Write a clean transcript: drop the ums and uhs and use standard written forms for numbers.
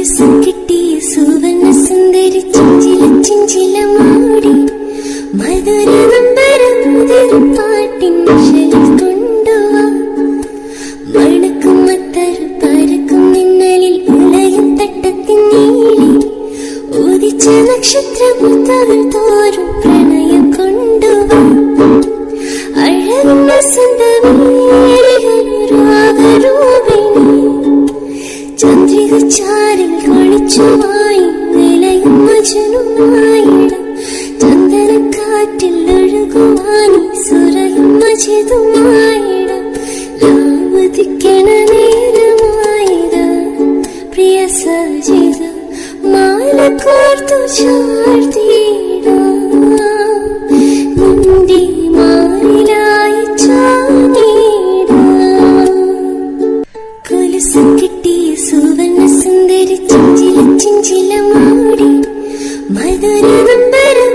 കിട്ടിയ സുവർണ സുന്ദരി chinchilla chinchilla മൂടി മധുര നമ്പരം മുതിരും പാട്ടിൻ ശലിൽ കൊണ്ടുവാ മണക്കും മത്തരു പരക്കും മിന്നലിൽ ഉലയും തട്ടത്തിൻ നീളി ഉദിച്ച നക്ഷത്രമുത്തകൾ തോറും പ്രണയം കൊണ്ടുവാ അഴകുന്ന സുന്ദരൂപിണി ചന്ദ്രിക ചാരിൽ കളിച്ചുമായി നിലയും മജനുമായിടം ചന്ദനക്കാറ്റിൽ ഒഴുകുവാനി സുരയും മജിതുമായിടം ലാവുദിക്കണ നേരമായിട പ്രിയ സജിത മാല കോർത്തു ചാർത്തിയിടാം നിന്റെ മാറിലായി ചാടിയിടാം കൊലുസ് കിട്ടിയ സുവർണ സുന്ദരി ചിഞ്ചില ചിഞ്ചില മൂടി മധുര നമ്പരം